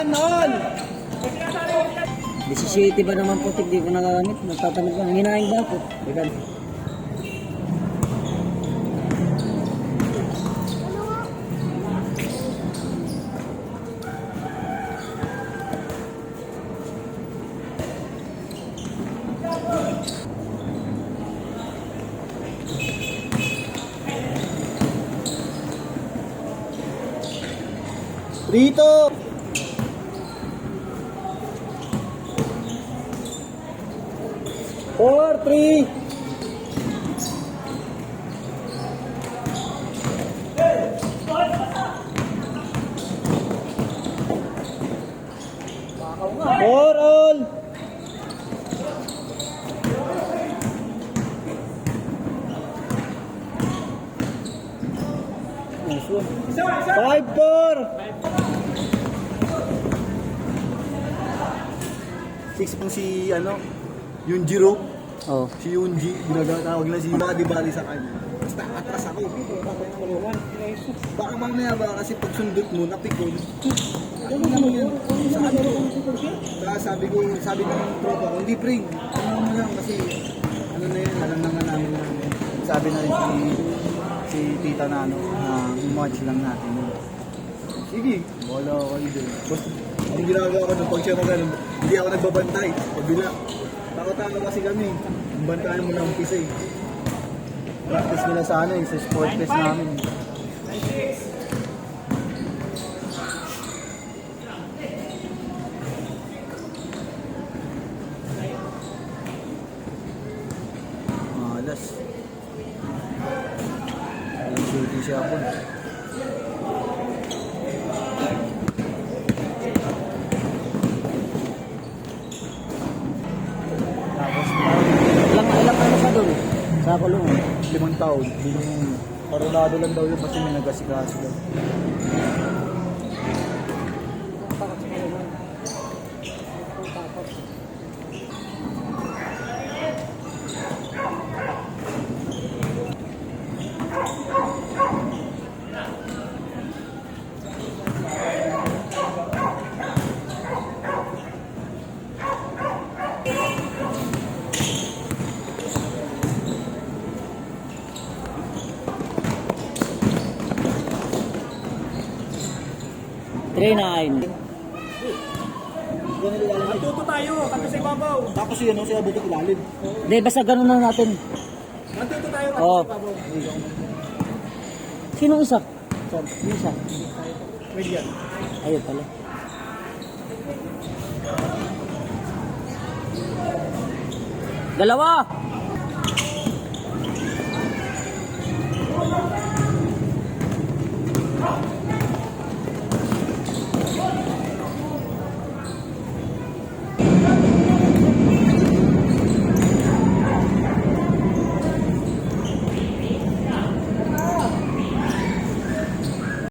all! 17 ba naman putik, di ko nagagamit. Nagtatamad ko. Hinahin ba po? Teka. Rito! 4-3. For all. Nice one. 5-4. 6 po si yung Jiro. Oh. Si Yunji, ginagawag na si baka di bali sa kanya. Basta atras ako. Baka mamaya ba kasi pag sundot mo, napikon. Ano naman yun? Sabi ko, sabi ng tropa ko, hindi pre, ano mo lang kasi ano na yun, alam naman namin na sabi na rin si tita na match lang natin. Sige, wala ako dito. Basta, ang ginagawa ko nung pag siya magano, hindi ako nagbabantay, pabila. Takot-takot kasi kami. Bantayan mo na umpisa eh. Practice nila sana sa sport test namin. Malas. Shooty siya po. Ilang ano sa doon? Sa kulong. 5 taon. Parolado lang daw yun kasi may nagasikaso daw. Matuto tayo, kanto sa ibabaw. Tapos yun, si Abuto ilalim. Hindi, basta ganun lang natin. Matuto tayo, kanto Oo. sa ibabaw. Sinong isa? Yung isa. Pwede yan. Ayun pala. Dalawa!